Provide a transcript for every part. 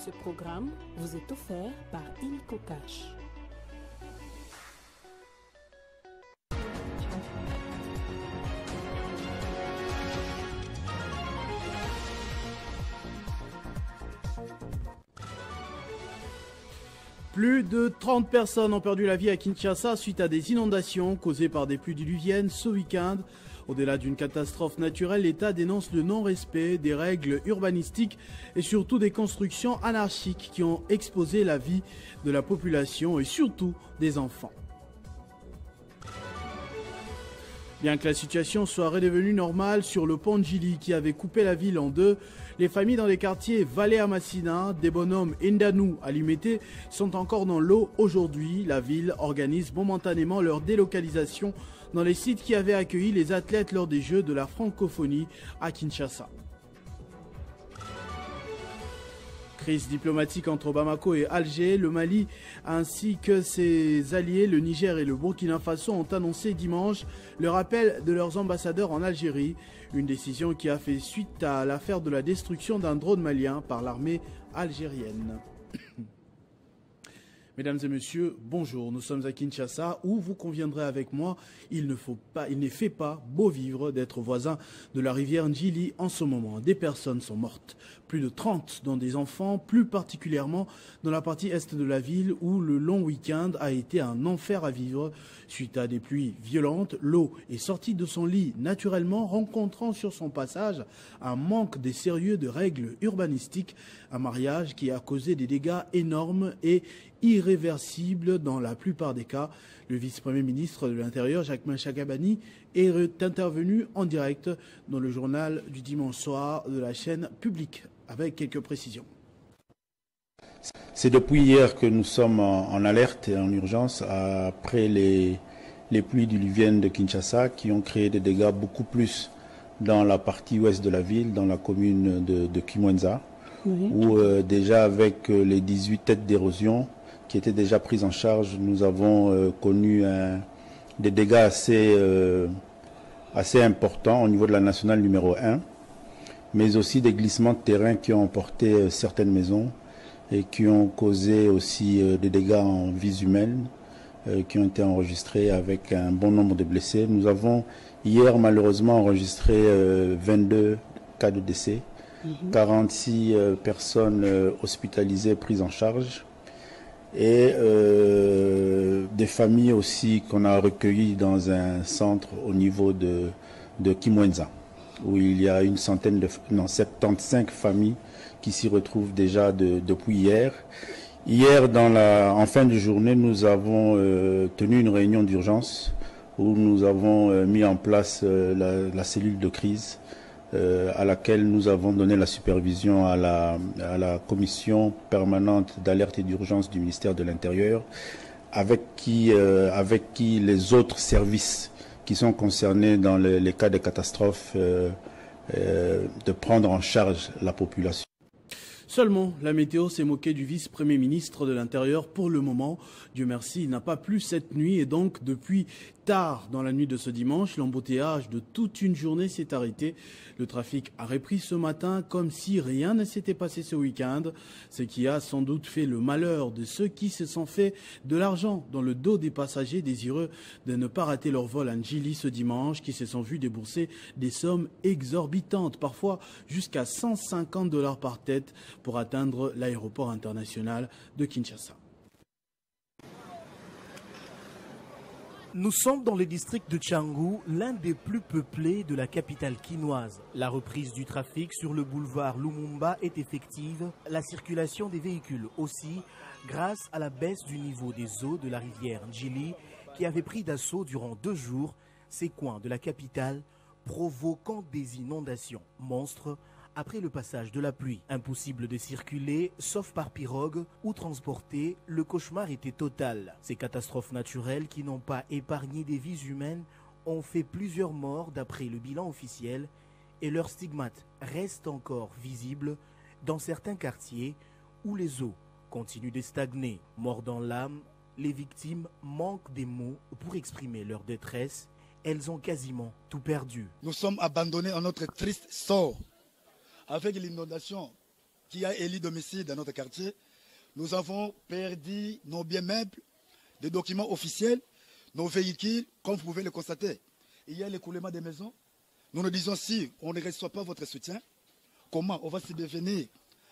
Ce programme vous est offert par Illico Cash. Plus de 30 personnes ont perdu la vie à Kinshasa suite à des inondations causées par des pluies diluviennes ce week-end. Au-delà d'une catastrophe naturelle, l'État dénonce le non-respect des règles urbanistiques et surtout des constructions anarchiques qui ont exposé la vie de la population et surtout des enfants. Bien que la situation soit redevenue normale sur le pont de Djili qui avait coupé la ville en deux, les familles dans les quartiers Valé-Amassina, des bonhommes Ndanou à Limete sont encore dans l'eau aujourd'hui. La ville organise momentanément leur délocalisation dans les sites qui avaient accueilli les athlètes lors des Jeux de la francophonie à Kinshasa. Crise diplomatique entre Bamako et Alger, le Mali ainsi que ses alliés, le Niger et le Burkina Faso, ont annoncé dimanche le rappel de leurs ambassadeurs en Algérie. Une décision qui a fait suite à l'affaire de la destruction d'un drone malien par l'armée algérienne. Mesdames et messieurs, bonjour, nous sommes à Kinshasa où vous conviendrez avec moi, il ne fait pas beau vivre d'être voisin de la rivière Djili en ce moment. Des personnes sont mortes, plus de 30 dont des enfants, plus particulièrement dans la partie est de la ville où le long week-end a été un enfer à vivre. Suite à des pluies violentes, l'eau est sortie de son lit naturellement, rencontrant sur son passage un manque de sérieux de règles urbanistiques, un mariage qui a causé des dégâts énormes et irréversible dans la plupart des cas. Le vice-premier ministre de l'Intérieur, Jacquemain Chakabani, est intervenu en direct dans le journal du dimanche soir de la chaîne publique, avec quelques précisions. C'est depuis hier que nous sommes en alerte et en urgence après les pluies diluviennes de Kinshasa qui ont créé des dégâts beaucoup plus dans la partie ouest de la ville, dans la commune de Kimwenza, où déjà avec les 18 têtes d'érosion qui étaient déjà prises en charge, nous avons connu des dégâts assez importants au niveau de la nationale numéro 1, mais aussi des glissements de terrain qui ont emporté certaines maisons et qui ont causé aussi des dégâts en vies humaines qui ont été enregistrés avec un bon nombre de blessés. Nous avons hier malheureusement enregistré 22 cas de décès, 46 personnes hospitalisées prises en charge et des familles aussi qu'on a recueillies dans un centre au niveau de Kimwenza, où il y a 75 familles qui s'y retrouvent déjà depuis hier. Hier, en fin de journée, nous avons tenu une réunion d'urgence où nous avons mis en place la cellule de crise à laquelle nous avons donné la supervision à la commission permanente d'alerte et d'urgence du ministère de l'Intérieur, avec qui les autres services qui sont concernés dans les cas de catastrophe de prendre en charge la population. Seulement, la météo s'est moquée du vice-premier ministre de l'Intérieur pour le moment. Dieu merci, il n'a pas plu cette nuit et donc depuis tard dans la nuit de ce dimanche, l'embouteillage de toute une journée s'est arrêté. Le trafic a repris ce matin comme si rien ne s'était passé ce week-end, ce qui a sans doute fait le malheur de ceux qui se sont fait de l'argent dans le dos des passagers désireux de ne pas rater leur vol à Djili ce dimanche, qui se sont vus débourser des sommes exorbitantes, parfois jusqu'à 150 $ par tête pour atteindre l'aéroport international de Kinshasa. Nous sommes dans le district de Tchangou, l'un des plus peuplés de la capitale quinoise. La reprise du trafic sur le boulevard Lumumba est effective, la circulation des véhicules aussi, grâce à la baisse du niveau des eaux de la rivière Djili qui avait pris d'assaut durant 2 jours ces coins de la capitale, provoquant des inondations monstres après le passage de la pluie. Impossible de circuler, sauf par pirogue ou transporter, le cauchemar était total. Ces catastrophes naturelles qui n'ont pas épargné des vies humaines ont fait plusieurs morts d'après le bilan officiel et leurs stigmates restent encore visibles dans certains quartiers où les eaux continuent de stagner. Morts dans l'âme, les victimes manquent des mots pour exprimer leur détresse. Elles ont quasiment tout perdu. Nous sommes abandonnés à notre triste sort. Avec l'inondation qui a élu domicile dans notre quartier, nous avons perdu nos biens meubles, des documents officiels, nos véhicules, comme vous pouvez le constater. Il y a l'écoulement des maisons. Nous nous disons, si on ne reçoit pas votre soutien, comment on va se devenir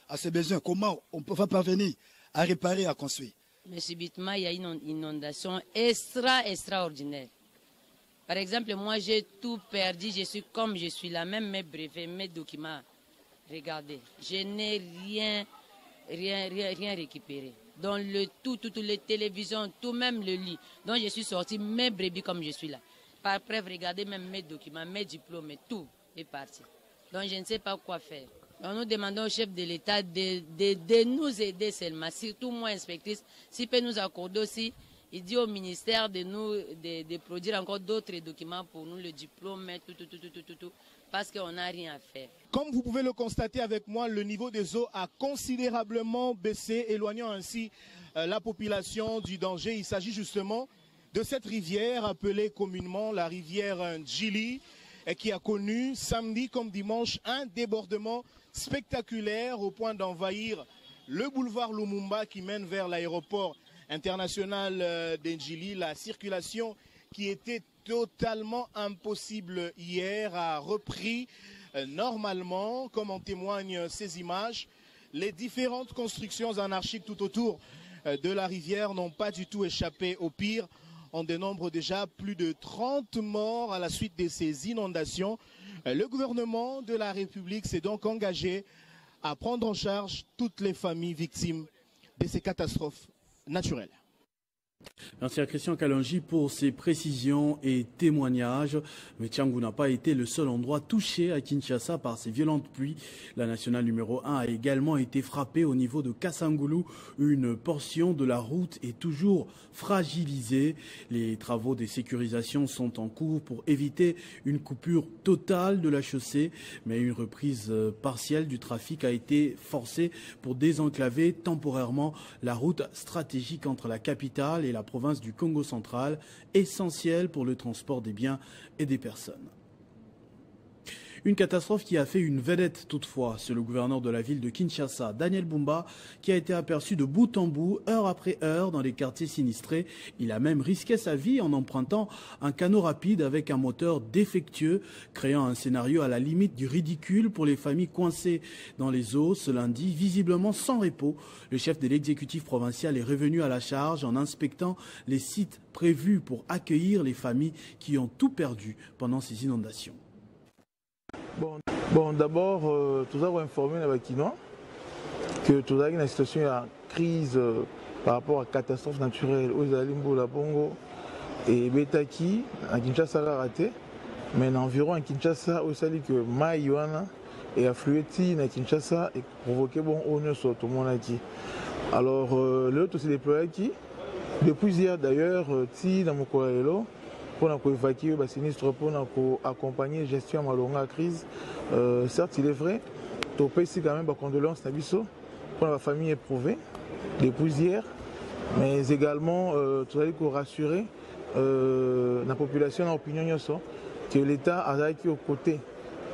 à ces besoins? Comment on va parvenir à réparer, à construire? Mais subitement, il y a une inondation extraordinaire. Par exemple, moi, j'ai tout perdu. Je suis comme je suis là, même mes brevets, mes documents. Regardez, je n'ai rien récupéré. Dans toutes les télévisions, tout, même le lit. Donc, je suis sorti, mes brebis comme je suis là. Par preuve, regardez même mes documents, mes diplômes, tout est parti. Donc, je ne sais pas quoi faire. Donc, nous demandons au chef de l'État de nous aider seulement, surtout moi, inspectrice, s'il peut nous accorder aussi. Il dit au ministère de produire encore d'autres documents pour nous, le diplôme, tout, parce qu'on n'a rien à faire. Comme vous pouvez le constater avec moi, le niveau des eaux a considérablement baissé, éloignant ainsi la population du danger. Il s'agit justement de cette rivière appelée communément la rivière Djili, qui a connu samedi comme dimanche un débordement spectaculaire au point d'envahir le boulevard Lumumba qui mène vers l'aéroport international d'Ndjili. La circulation qui était totalement impossible hier a repris normalement, comme en témoignent ces images. Les différentes constructions anarchiques tout autour de la rivière n'ont pas du tout échappé au pire. On dénombre déjà plus de 30 morts à la suite de ces inondations. Le gouvernement de la République s'est donc engagé à prendre en charge toutes les familles victimes de ces catastrophes naturelles. Merci à Christian Kalonji pour ses précisions et témoignages. Mais Tchangou n'a pas été le seul endroit touché à Kinshasa par ces violentes pluies. La nationale numéro 1 a également été frappée au niveau de Kassangoulou. Une portion de la route est toujours fragilisée. Les travaux de sécurisation sont en cours pour éviter une coupure totale de la chaussée. Mais une reprise partielle du trafic a été forcée pour désenclaver temporairement la route stratégique entre la capitale et la province du Congo central, essentielle pour le transport des biens et des personnes. Une catastrophe qui a fait une vedette toutefois, c'est le gouverneur de la ville de Kinshasa, Daniel Bumba, qui a été aperçu de bout en bout, heure après heure, dans les quartiers sinistrés. Il a même risqué sa vie en empruntant un canot rapide avec un moteur défectueux, créant un scénario à la limite du ridicule pour les familles coincées dans les eaux. Ce lundi, visiblement sans repos, le chef de l'exécutif provincial est revenu à la charge en inspectant les sites prévus pour accueillir les familles qui ont tout perdu pendant ces inondations. Bon, d'abord, tout ça va informer les Kinois que tout ça est une situation de crise par rapport à catastrophe naturelle. Aux Alimbo, la Bongo et Betaki, à Kinshasa, a raté. Mais environ à Kinshasa, au sali que Maïwana et afflué à Kinshasa et provoqué bon honneur sur tout le monde aquí. Alors, l'autre s'est déployé qui, depuis hier d'ailleurs, dans mon courrier, pour évacuer les sinistres, pour accompagner la gestion de la crise. Certes, il est vrai, tu peux ici quand même des condoléances pour la famille éprouvée depuis hier, mais également, tu dois rassurer la population, l'opinion, que l'État a été aux côtés.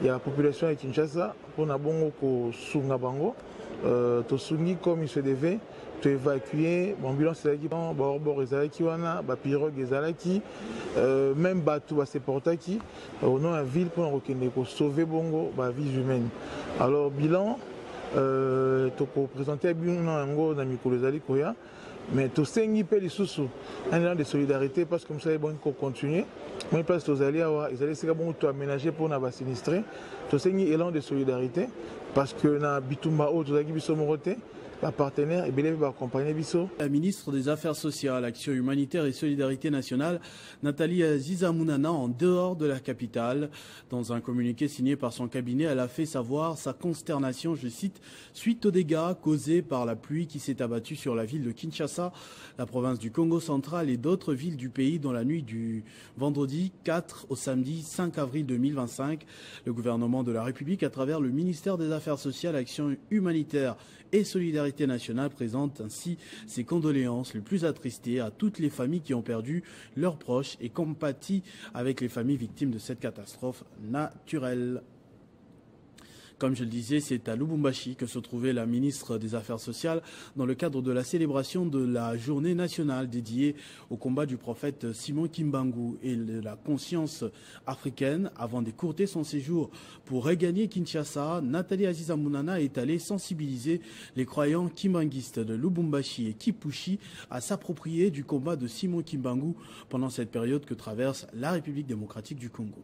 Il y a la population de Kinshasa pour la bongo sunga bango, to sungi comme il se devait. Tu évacuer, l'ambulance est là, bord ezalaki wana, pirogue ezalaki, même bateau va se porter qui, au nom de la ville pour sauver bongo, vie humaine. Alors bilan, tu peux présenter bilan dans la micro koya, mais tu sais les sous un élan de solidarité parce que comme ça est bon qu'on continue. Moi je pense que ils allaient c'est bon tout aménager pour na sinistré. Tu sais élan de solidarité parce que na bitumba o tu as biso moroté. La partenaire va accompagner Bisso. La ministre des Affaires sociales, Action humanitaire et solidarité nationale, Nathalie Zizamounana, en dehors de la capitale. Dans un communiqué signé par son cabinet, elle a fait savoir sa consternation, je cite, suite aux dégâts causés par la pluie qui s'est abattue sur la ville de Kinshasa, la province du Congo central et d'autres villes du pays dans la nuit du vendredi 4 au samedi 5 avril 2025. Le gouvernement de la République, à travers le ministère des Affaires sociales, Action humanitaire et solidarité nationale, présente ainsi ses condoléances les plus attristées à toutes les familles qui ont perdu leurs proches et compatit avec les familles victimes de cette catastrophe naturelle. Comme je le disais, c'est à Lubumbashi que se trouvait la ministre des Affaires sociales dans le cadre de la célébration de la journée nationale dédiée au combat du prophète Simon Kimbangu et de la conscience africaine. Avant d'écourter son séjour pour regagner Kinshasa, Nathalie Aziza Mounana est allée sensibiliser les croyants kimbanguistes de Lubumbashi et Kipushi à s'approprier du combat de Simon Kimbangu pendant cette période que traverse la République démocratique du Congo.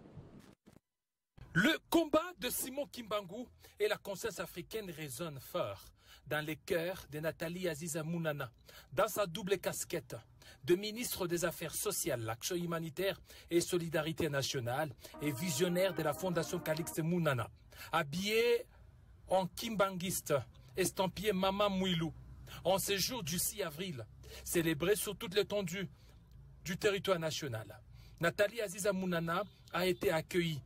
Le combat de Simon Kimbangu et la conscience africaine résonnent fort dans les cœurs de Nathalie Aziza Mounana, dans sa double casquette de ministre des Affaires sociales, l'Action humanitaire et solidarité nationale et visionnaire de la Fondation Calixte Mounana. Habillée en kimbanguiste, estampillé Mama Mouilou, en ce jour du 6 avril, célébré sur toute l'étendue du territoire national. Nathalie Aziza Mounana a été accueillie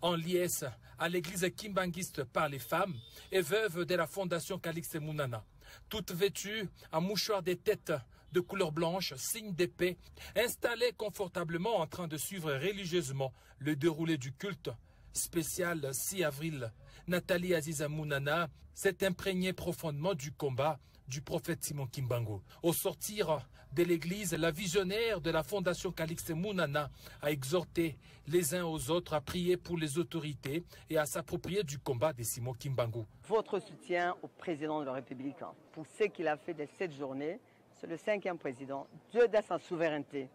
en liesse à l'église kimbanguiste par les femmes et veuves de la Fondation Calixte Mounana, toutes vêtues en mouchoir des têtes de couleur blanche, signe de paix, installées confortablement en train de suivre religieusement le déroulé du culte spécial 6 avril. Nathalie Aziza Mounana s'est imprégnée profondément du combat du prophète Simon Kimbangu. Au sortir de l'église, la visionnaire de la Fondation Calixte Mounana a exhorté les uns aux autres à prier pour les autorités et à s'approprier du combat de Simon Kimbangu. Votre soutien au président de la République pour ce qu'il a fait de cette journée, c'est le 5e président. Dieu dans sa souveraineté.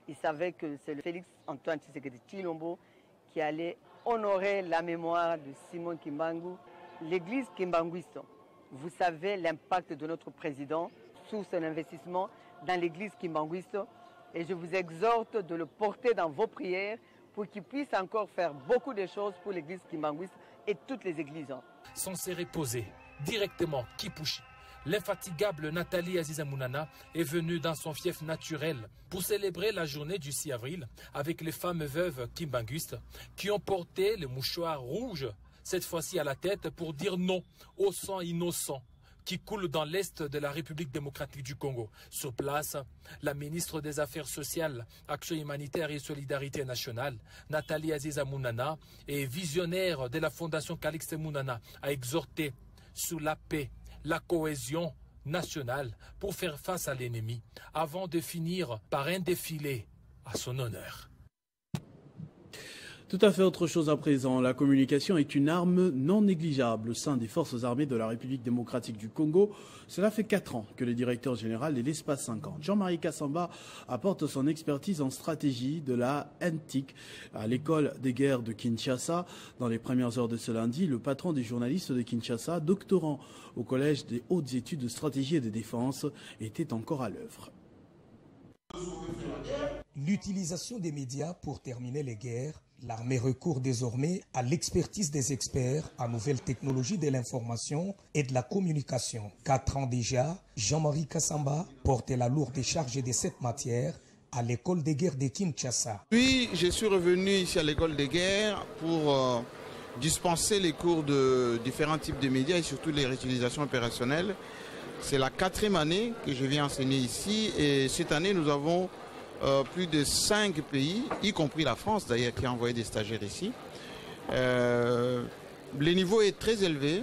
Il savait que c'est le Félix Antoine Tshisekedi Tshilombo qui allait honorer la mémoire de Simon Kimbangu. L'église kimbanguiste, vous savez l'impact de notre président sur son investissement dans l'église kimbanguiste et je vous exhorte de le porter dans vos prières pour qu'il puisse encore faire beaucoup de choses pour l'église kimbanguiste et toutes les églises. Censé reposer directement Kipushi, l'infatigable Nathalie Aziza Mounana est venue dans son fief naturel pour célébrer la journée du 6 avril avec les femmes veuves kimbanguistes qui ont porté le mouchoir rouge, cette fois-ci à la tête, pour dire non au sang innocent qui coule dans l'est de la République démocratique du Congo. Sur place, la ministre des Affaires sociales, Action humanitaire et solidarité nationale, Nathalie Aziza Mounana, et visionnaire de la Fondation Calixte Mounana, a exhorté sur la paix, la cohésion nationale pour faire face à l'ennemi, avant de finir par un défilé à son honneur. Tout à fait autre chose à présent. La communication est une arme non négligeable au sein des forces armées de la République démocratique du Congo. Cela fait 4 ans que le directeur général de l'Espace 50, Jean-Marie Kassamba, apporte son expertise en stratégie de la NTIC à l'école des guerres de Kinshasa. Dans les premières heures de ce lundi, le patron des journalistes de Kinshasa, doctorant au Collège des hautes études de stratégie et de défense, était encore à l'œuvre. L'utilisation des médias pour terminer les guerres, l'armée recourt désormais à l'expertise des experts en nouvelles technologies de l'information et de la communication. 4 ans déjà, Jean-Marie Kassamba portait la lourde charge de cette matière à l'école des guerres de Kinshasa. Oui, je suis revenu ici à l'école des guerres pour dispenser les cours de différents types de médias et surtout les réutilisations opérationnelles. C'est la 4e année que je viens enseigner ici et cette année nous avons plus de 5 pays, y compris la France d'ailleurs qui a envoyé des stagiaires ici. Le niveau est très élevé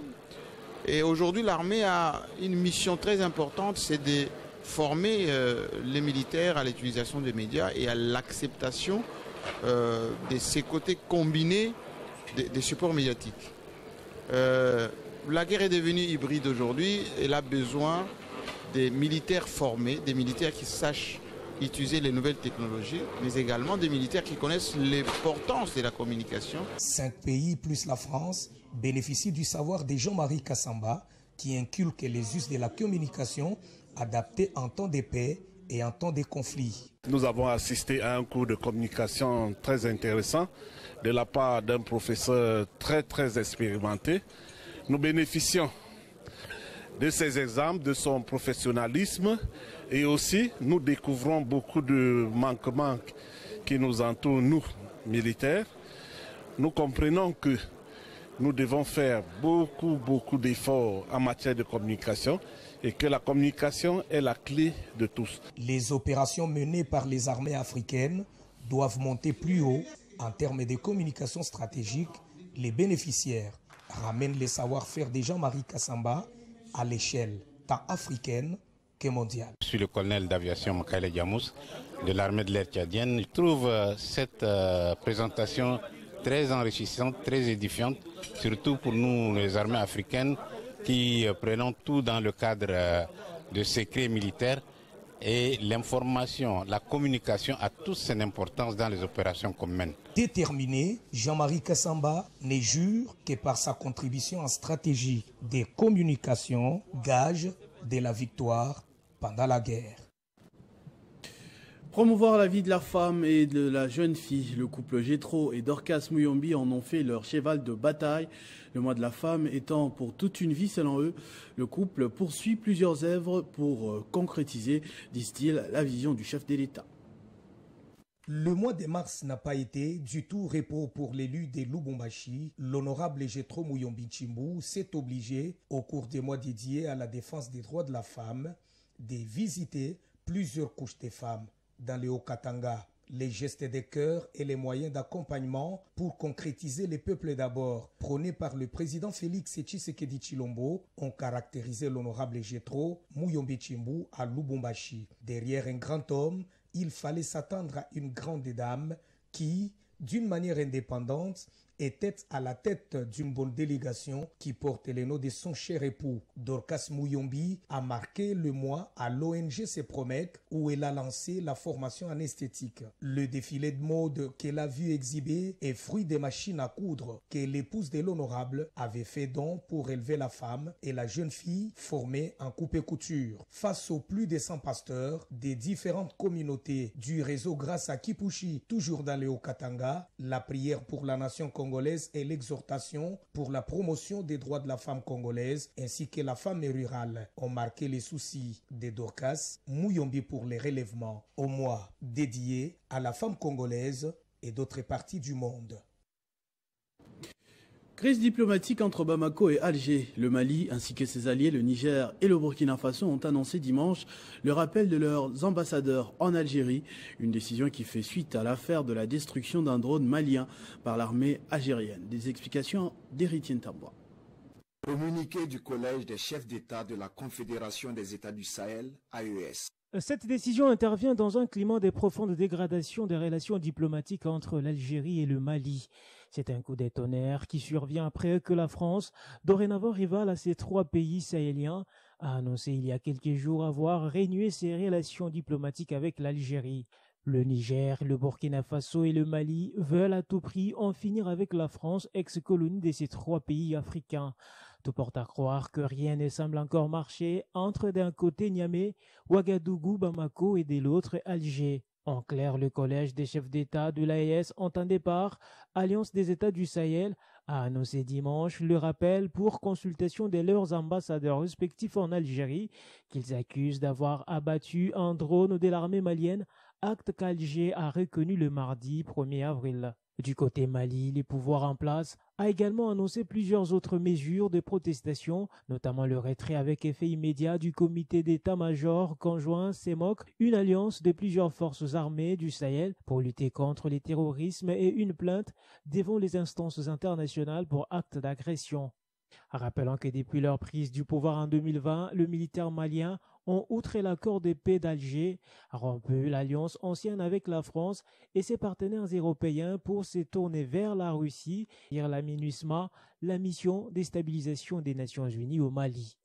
et aujourd'hui l'armée a une mission très importante, c'est de former les militaires à l'utilisation des médias et à l'acceptation de ces côtés combinés des supports médiatiques. La guerre est devenue hybride aujourd'hui, elle a besoin des militaires formés, des militaires qui sachent utiliser les nouvelles technologies, mais également des militaires qui connaissent l'importance de la communication. 5 pays plus la France bénéficient du savoir de Jean-Marie Kassamba qui inculque les us de la communication adaptés en temps de paix et en temps de conflit. Nous avons assisté à un cours de communication très intéressant de la part d'un professeur très expérimenté. Nous bénéficions de ses exemples, de son professionnalisme et aussi nous découvrons beaucoup de manquements qui nous entourent, nous, militaires. Nous comprenons que nous devons faire beaucoup d'efforts en matière de communication et que la communication est la clé de tous. Les opérations menées par les armées africaines doivent monter plus haut en termes de communication stratégique. Les bénéficiaires ramène les savoir-faire de Jean-Marie Kassamba à l'échelle tant africaine que mondiale. Je suis le colonel d'aviation Makaele Diamous de l'armée de l'air tchadienne. Je trouve cette présentation très enrichissante, très édifiante, surtout pour nous les armées africaines qui prenons tout dans le cadre de secret militaire. Et l'information, la communication a toute son importance dans les opérations communes. Déterminé, Jean-Marie Kassamba ne jure que par sa contribution en stratégie des communications, gage de la victoire pendant la guerre. Promouvoir la vie de la femme et de la jeune fille, le couple Gétro et Dorcas Muyombi en ont fait leur cheval de bataille. Le mois de la femme étant pour toute une vie selon eux, le couple poursuit plusieurs œuvres pour concrétiser, disent-ils, la vision du chef de l'État. Le mois de mars n'a pas été du tout repos pour l'élu de Lubumbashi. L'honorable Gétro Muyombi Tshimbu s'est obligé, au cours des mois dédiés à la défense des droits de la femme, de visiter plusieurs couches de femmes dans le Haut-Katanga. Les gestes de cœur et les moyens d'accompagnement pour concrétiser les peuples d'abord, prônés par le président Félix Tshisekedi Tshilombo, ont caractérisé l'honorable Gétro Muyombi Tshimbu à Lubumbashi. Derrière un grand homme, il fallait s'attendre à une grande dame qui, d'une manière indépendante, était à la tête d'une bonne délégation qui porte les noms de son cher époux. Dorcas Muyombi a marqué le mois à l'ONG Sepromec où elle a lancé la formation en esthétique. Le défilé de mode qu'elle a vu exhiber est fruit des machines à coudre que l'épouse de l'honorable avait fait don pour élever la femme et la jeune fille formée en coupe-couture. Face aux plus de 100 pasteurs des différentes communautés du réseau grâce à Kipushi, toujours dans le Haut-Katanga, la prière pour la nation congolaise et l'exhortation pour la promotion des droits de la femme congolaise ainsi que la femme rurale ont marqué les soucis de Dorcas Muyombi pour les relèvements au mois dédié à la femme congolaise et d'autres parties du monde. Crise diplomatique entre Bamako et Alger. Le Mali, ainsi que ses alliés, le Niger et le Burkina Faso, ont annoncé dimanche le rappel de leurs ambassadeurs en Algérie. Une décision qui fait suite à l'affaire de la destruction d'un drone malien par l'armée algérienne. Des explications d'Héritien Tamboa. Communiqué du Collège des chefs d'État de la Confédération des États du Sahel, AES. Cette décision intervient dans un climat de profonde dégradation des relations diplomatiques entre l'Algérie et le Mali. C'est un coup de tonnerre qui survient après que la France, dorénavant rivale à ces trois pays sahéliens, a annoncé il y a quelques jours avoir renoué ses relations diplomatiques avec l'Algérie. Le Niger, le Burkina Faso et le Mali veulent à tout prix en finir avec la France, ex-colonie de ces trois pays africains. Tout porte à croire que rien ne semble encore marcher entre d'un côté Niamey, Ouagadougou, Bamako et de l'autre Alger. En clair, le collège des chefs d'État de l'AES en un départ, Alliance des États du Sahel, a annoncé dimanche le rappel pour consultation de leurs ambassadeurs respectifs en Algérie qu'ils accusent d'avoir abattu un drone de l'armée malienne, acte qu'Alger a reconnu le mardi 1er avril. Du côté Mali, les pouvoirs en place a également annoncé plusieurs autres mesures de protestation, notamment le retrait avec effet immédiat du comité d'état-major conjoint CEMOC, une alliance de plusieurs forces armées du Sahel pour lutter contre le terrorisme et une plainte devant les instances internationales pour actes d'agression. Rappelant que depuis leur prise du pouvoir en 2020, le militaire malien ont, outre l'accord de paix d'Alger, rompu l'alliance ancienne avec la France et ses partenaires européens pour se tourner vers la Russie et la MINUSMA, la mission de stabilisation des Nations Unies au Mali.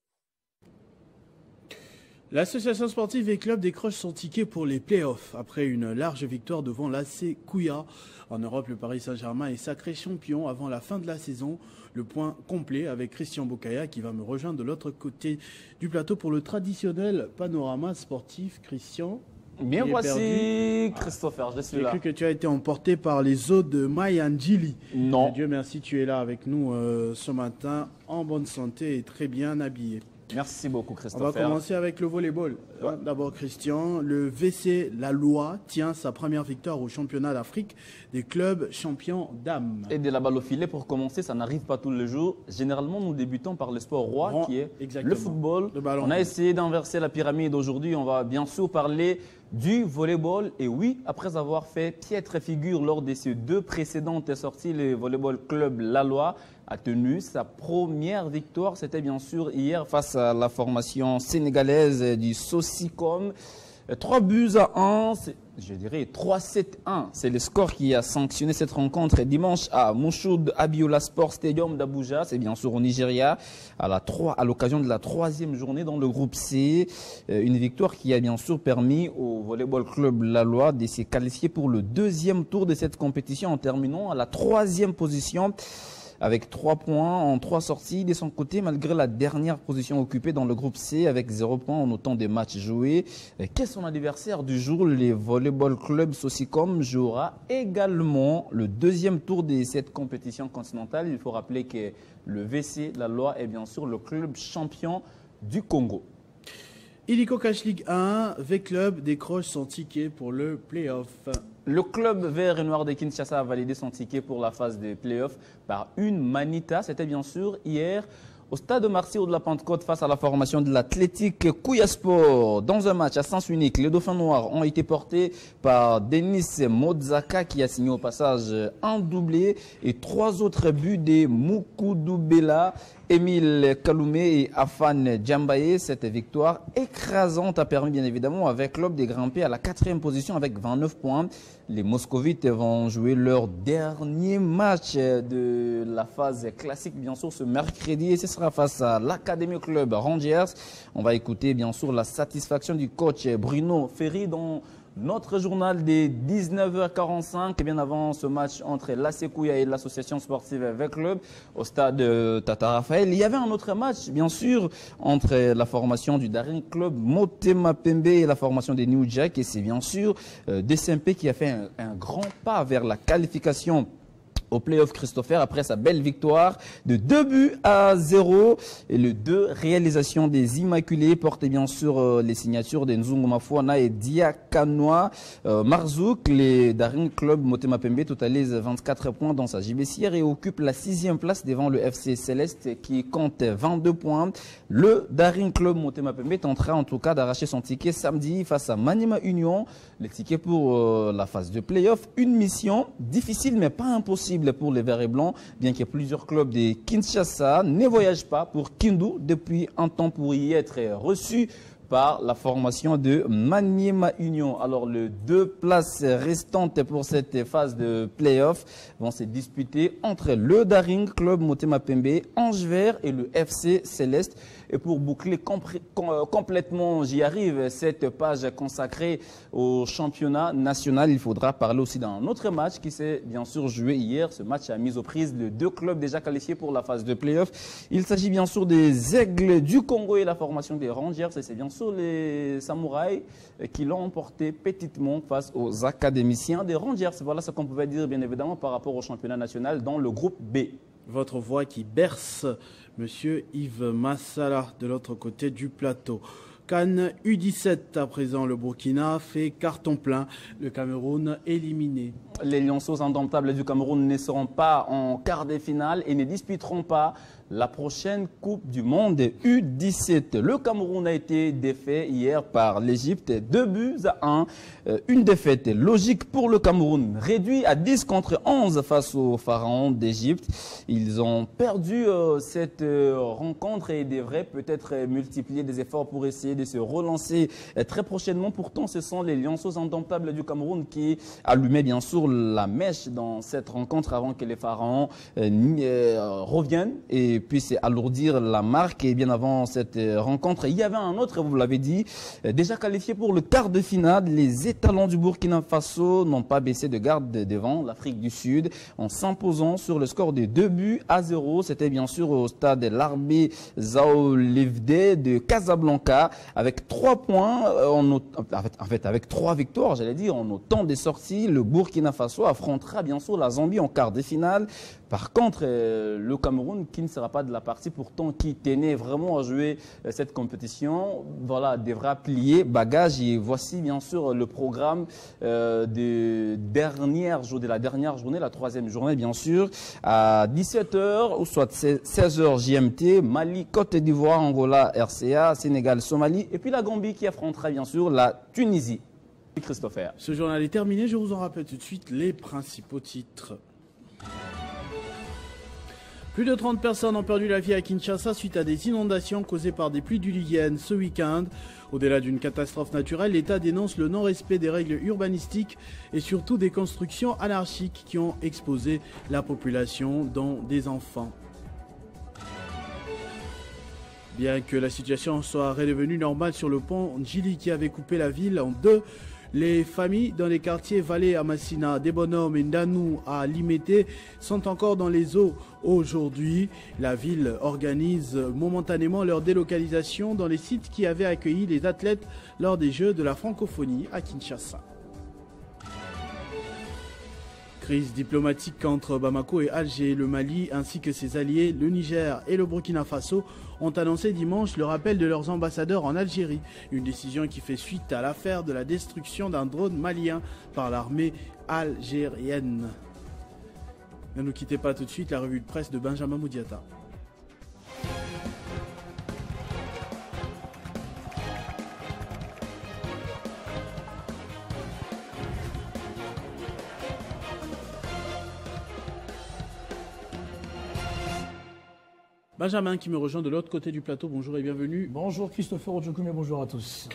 L'association sportive et club décroche son ticket pour les playoffs. Après une large victoire devant l'AC Kouya. En Europe, le Paris Saint-Germain est sacré champion avant la fin de la saison. Le point complet avec Christian Bokaya qui va me rejoindre de l'autre côté du plateau pour le traditionnel panorama sportif. Christian. Bien voici Christopher, je suis là. J'ai cru que tu as été emporté par les eaux de Mayandjili. Non. Dieu merci, tu es là avec nous ce matin en bonne santé et très bien habillé. Merci beaucoup Christopher. On va commencer avec le volleyball. Ouais. D'abord Christian, le VC La Loi tient sa première victoire au championnat d'Afrique des clubs champions dames. Et de la balle au filet pour commencer, ça n'arrive pas tous les jours. Généralement nous débutons par le sport roi qui est le football. On a essayé d'inverser la pyramide aujourd'hui, on va bien sûr parler du volleyball. Et oui, après avoir fait piètre figure lors de ces deux précédentes sorties, le volleyball club La Loi a tenu sa première victoire. C'était bien sûr hier face à la formation sénégalaise du Sosicom. 3-1, je dirais 3-7-1. C'est le score qui a sanctionné cette rencontre dimanche à Mouchoud Abiola Sport Stadium d'Abuja. C'est bien sûr au Nigeria, à l'occasion de la 3e journée dans le groupe C. Une victoire qui a bien sûr permis au Volleyball Club Lalois de se qualifier pour le 2e tour de cette compétition en terminant à la 3e position. Avec 3 points en 3 sorties de son côté, malgré la dernière position occupée dans le groupe C avec 0 points en autant de matchs joués. Qu'est son adversaire du jour? Le Volleyball Club Sosicom jouera également le 2e tour de cette compétition continentale. Il faut rappeler que le VC Lalois est bien sûr le club champion du Congo. Illico Cash Ligue 1, V-Club décroche son ticket pour le play-off. Le club vert et noir de Kinshasa a validé son ticket pour la phase de play-off par une manita. C'était bien sûr hier au stade de Marseille de la Pentecôte face à la formation de l'Athletic Kouyaspor. Dans un match à sens unique, les Dauphins noirs ont été portés par Denis Mozaka qui a signé au passage un doublé et 3 autres buts de Moukoudou Bella, Émile Kaloumé et Afan Djambaye. Cette victoire écrasante a permis bien évidemment avec club de grimper à la 4e position avec 29 points. Les Moscovites vont jouer leur dernier match de la phase classique bien sûr ce mercredi et ce sera face à l'Academy Club Rangers. On va écouter bien sûr la satisfaction du coach Bruno Ferry dans notre journal des 19h45, et bien avant ce match entre l'AC Kouya et l'association sportive V-Club au stade Tata Raphaël. Il y avait un autre match, bien sûr, entre la formation du Daring Club Motema Pembe et la formation des New Jack. Et c'est bien sûr DSMP qui a fait un grand pas vers la qualification au play-off Christopher après sa belle victoire de 2-0 et les 2 réalisations des Immaculés portaient bien sûr les signatures de Nzungu Mafuana et Diakanoa Marzouk. Les Daring Club Motema Pembe totalisent 24 points dans sa JBCR et occupe la 6e place devant le FC Céleste qui compte 22 points. Le Daring Club Motema Pembe tentera en tout cas d'arracher son ticket samedi face à Maniema Union. Le ticket pour la phase de play-off, une mission difficile mais pas impossible pour les Verts et Blancs, bien que plusieurs clubs de Kinshasa ne voyagent pas pour Kindu depuis un temps pour y être reçus par la formation de Maniema Union. Alors, les 2 places restantes pour cette phase de play-off vont se disputer entre le Daring Club Motema Pembe, Ange Vert et le FC Céleste. Et pour boucler complètement, j'y arrive, cette page consacrée au championnat national, il faudra parler aussi d'un autre match qui s'est bien sûr joué hier. Ce match a mis aux prises de 2 clubs déjà qualifiés pour la phase de play-off. Il s'agit bien sûr des Aigles du Congo et la formation des Rangers. Et c'est bien sûr les Samouraïs qui l'ont emporté petitement face aux académiciens des Rangers. Voilà ce qu'on pouvait dire bien évidemment par rapport au championnat national dans le groupe B. Votre voix qui berce, Monsieur Yves Massala, de l'autre côté du plateau. Cannes U17, à présent, le Burkina fait carton plein. Le Cameroun éliminé. Les Lionceaux indomptables du Cameroun ne seront pas en quart de finale et ne disputeront pas la prochaine Coupe du Monde U17. Le Cameroun a été défait hier par l'Égypte, 2-1. Une défaite logique pour le Cameroun, réduit à 10 contre 11 face aux pharaons d'Égypte. Ils ont perdu cette rencontre et devraient peut-être multiplier des efforts pour essayer de se relancer très prochainement. Pourtant, ce sont les Lionceaux indomptables du Cameroun qui allumaient bien sûr la mèche dans cette rencontre avant que les pharaons reviennent et puissent alourdir la marque. Et bien avant cette rencontre, il y avait un autre, vous l'avez dit, déjà qualifié pour le quart de finale. Les étalons du Burkina Faso n'ont pas baissé de garde devant l'Afrique du Sud en s'imposant sur le score de 2-0. C'était bien sûr au stade Larbé Zaolivde de Casablanca avec 3 points, avec 3 victoires, j'allais dire, en autant des sorties. Le Burkina Faso affrontera bien sûr la Zambie en quart de finale. Par contre, le Cameroun, qui ne sera pas de la partie, pourtant qui tenait vraiment à jouer cette compétition, voilà, devra plier bagage. Et voici bien sûr le programme de la dernière journée, la 3e journée bien sûr, à 17h, ou soit 16h GMT, Mali, Côte d'Ivoire, Angola, RCA, Sénégal, Somalie, et puis la Gambie qui affrontera bien sûr la Tunisie. Christopher. Ce journal est terminé, je vous en rappelle tout de suite les principaux titres. Plus de 30 personnes ont perdu la vie à Kinshasa suite à des inondations causées par des pluies diluviennes ce week-end. Au-delà d'une catastrophe naturelle, l'État dénonce le non-respect des règles urbanistiques et surtout des constructions anarchiques qui ont exposé la population, dont des enfants. Bien que la situation soit redevenue normale sur le pont Njili qui avait coupé la ville en deux, les familles dans les quartiers Vallée à Massina, Desbonhommes et Ndanou à Limete sont encore dans les eaux aujourd'hui. La ville organise momentanément leur délocalisation dans les sites qui avaient accueilli les athlètes lors des Jeux de la francophonie à Kinshasa. Crise diplomatique entre Bamako et Alger, le Mali ainsi que ses alliés, le Niger et le Burkina Faso ont annoncé dimanche le rappel de leurs ambassadeurs en Algérie. Une décision qui fait suite à l'affaire de la destruction d'un drone malien par l'armée algérienne. Ne nous quittez pas tout de suite, la revue de presse de Benjamin Moudiata. Benjamin qui me rejoint de l'autre côté du plateau, bonjour et bienvenue. Bonjour Christopher Odjokume, bonjour à tous.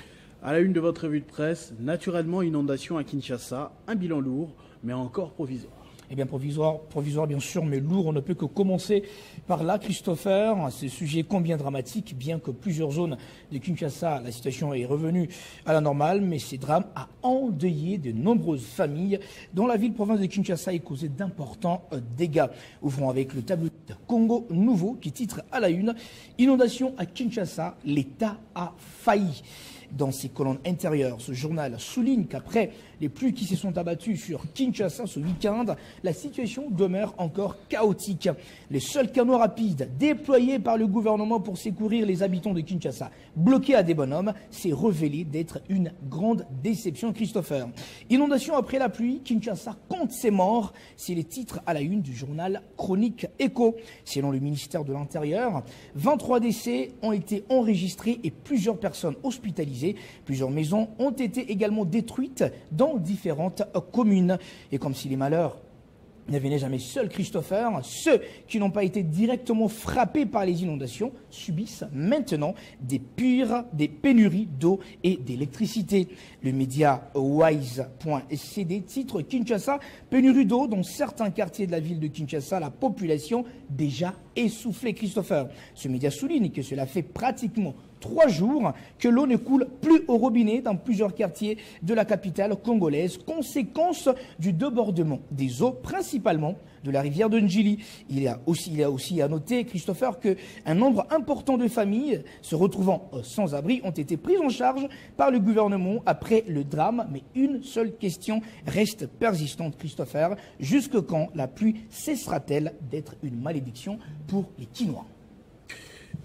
À la une de votre revue de presse, naturellement inondation à Kinshasa, un bilan lourd mais encore provisoire. Eh bien provisoire bien sûr, mais lourd. On ne peut que commencer par là, Christopher. Ce sujet combien dramatique, bien que plusieurs zones de Kinshasa, la situation est revenue à la normale, mais ces drames a endeuillé de nombreuses familles dont la ville-province de Kinshasa est causée d'importants dégâts. Ouvrons avec le tableau de Congo Nouveau qui titre à la une « Inondation à Kinshasa, l'État a failli ». Dans ses colonnes intérieures, ce journal souligne qu'après les pluies qui se sont abattues sur Kinshasa ce week-end, la situation demeure encore chaotique. Les seuls canaux rapides déployés par le gouvernement pour secourir les habitants de Kinshasa, bloqués à Desbonhommes, s'est révélé d'être une grande déception, Christopher. Inondation après la pluie, Kinshasa compte ses morts. C'est les titres à la une du journal Chronique Écho. Selon le ministère de l'Intérieur, 23 décès ont été enregistrés et plusieurs personnes hospitalisées. Plusieurs maisons ont été également détruites dans différentes communes. Et comme si les malheurs ne venaient jamais seuls, Christopher, ceux qui n'ont pas été directement frappés par les inondations subissent maintenant des pénuries d'eau et d'électricité. Le média Wise.cd titre Kinshasa, pénurie d'eau dans certains quartiers de la ville de Kinshasa, la population déjà essoufflée, Christopher. Ce média souligne que cela fait pratiquement 3 jours que l'eau ne coule plus au robinet dans plusieurs quartiers de la capitale congolaise, conséquence du débordement des eaux, principalement de la rivière de Njili. Il y a aussi à noter, Christopher, qu'un nombre important de familles se retrouvant sans abri ont été prises en charge par le gouvernement après le drame. Mais une seule question reste persistante, Christopher. Jusque quand la pluie cessera-t-elle d'être une malédiction pour les Kinois ?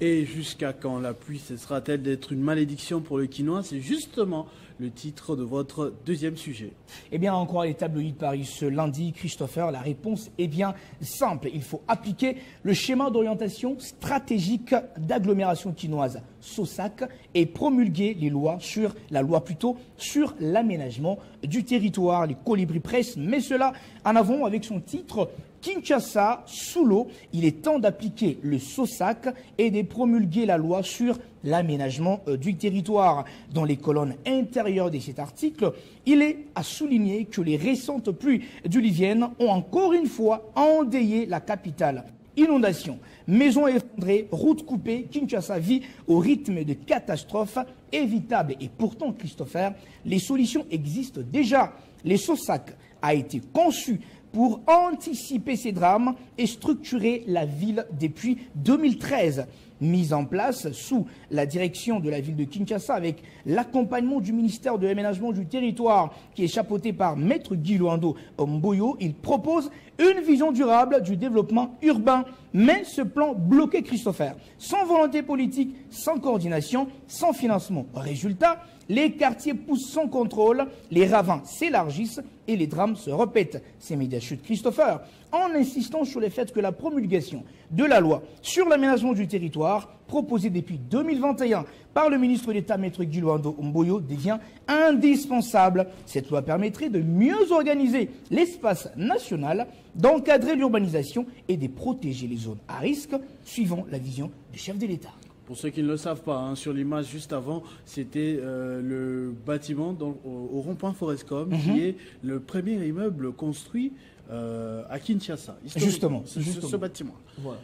Et jusqu'à quand la pluie cessera-t-elle d'être une malédiction pour le quinoa? C'est justement le titre de votre deuxième sujet. Eh bien, encore les tabloïds de Paris ce lundi, Christopher, la réponse est bien simple. Il faut appliquer le schéma d'orientation stratégique d'agglomération quinoise, SOSAC, et promulguer la loi sur l'aménagement du territoire. Les Colibri Presse met cela en avant avec son titre Kinshasa sous l'eau. Il est temps d'appliquer le SOSAC et de promulguer la loi sur l'aménagement du territoire. Dans les colonnes intérieures de cet article, il est à souligner que les récentes pluies diluviennes ont encore une fois endeuillé la capitale. Inondations, maisons effondrées, routes coupées, Kinshasa vit au rythme de catastrophes évitables. Et pourtant, Christopher, les solutions existent déjà. Le SOSAC a été conçu pour anticiper ces drames et structurer la ville depuis 2013. Mise en place sous la direction de la ville de Kinshasa avec l'accompagnement du ministère de l'aménagement du territoire qui est chapeauté par Maître Guy Luando Mboyo, il propose une vision durable du développement urbain. Mais ce plan bloqué, Christopher, sans volonté politique, sans coordination, sans financement. Résultat, Les quartiers poussent sans contrôle, les ravins s'élargissent et les drames se répètent. Ces médias chutent Christopher en insistant sur le fait que la promulgation de la loi sur l'aménagement du territoire proposée depuis 2021 par le ministre d'État Maître Guy Luando Mboyo devient indispensable. Cette loi permettrait de mieux organiser l'espace national, d'encadrer l'urbanisation et de protéger les zones à risque, suivant la vision du chef de l'État. Pour ceux qui ne le savent pas, sur l'image juste avant, c'était le bâtiment au rond-point Forescom, qui est le premier immeuble construit à Kinshasa. Justement. Ce bâtiment. Voilà.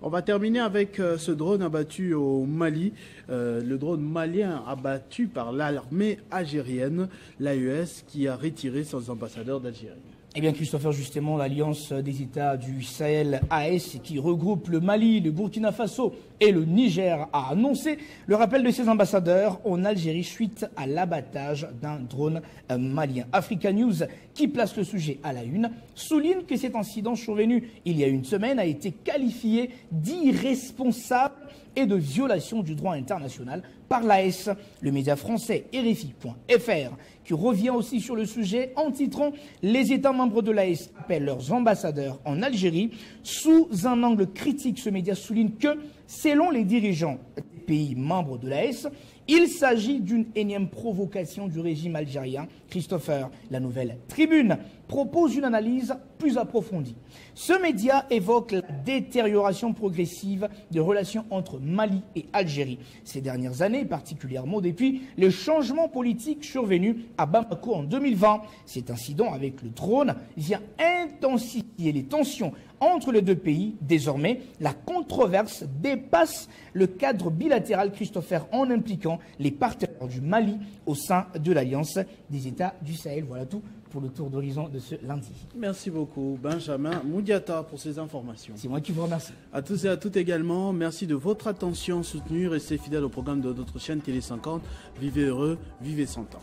On va terminer avec ce drone abattu au Mali. Le drone malien abattu par l'armée algérienne, l'AES, qui a retiré son ambassadeur d'Algérie. Eh bien, Christopher, justement, l'Alliance des États du Sahel, AES, qui regroupe le Mali, le Burkina Faso et le Niger, a annoncé le rappel de ses ambassadeurs en Algérie suite à l'abattage d'un drone malien. Africa News, qui place le sujet à la une, souligne que cet incident survenu il y a une semaine a été qualifié d'irresponsable et de violation du droit international par l'AES. Le média français RFI.fr, qui revient aussi sur le sujet en titrant « Les États membres de l'AES appellent leurs ambassadeurs en Algérie ». Sous un angle critique, ce média souligne que, selon les dirigeants des pays membres de l'AES, il s'agit d'une énième provocation du régime algérien. Christopher, la Nouvelle Tribune, propose une analyse plus approfondie. Ce média évoque la détérioration progressive des relations entre Mali et Algérie ces dernières années, particulièrement depuis les changements politiques survenus à Bamako en 2020. Cet incident avec le drone vient intensifier les tensions entre les deux pays. Désormais, la controverse dépasse le cadre bilatéral, Christopher, en impliquant les partenaires du Mali au sein de l'Alliance des États du Sahel. Voilà tout pour le tour d'horizon de ce lundi. Merci beaucoup, Benjamin Moudiata, pour ces informations. C'est moi qui vous remercie. À tous et à toutes également, merci de votre attention soutenue. Restez fidèles au programme de notre chaîne Télé 50. Vivez heureux, vivez 100 ans.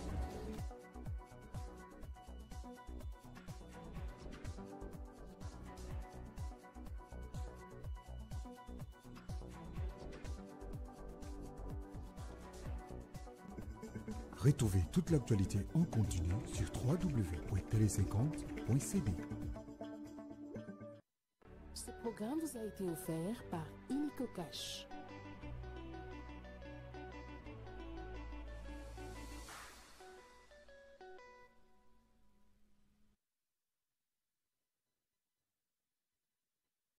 Retrouvez toute l'actualité en continu sur www.tele50.cb. Ce programme vous a été offert par Illico Cash.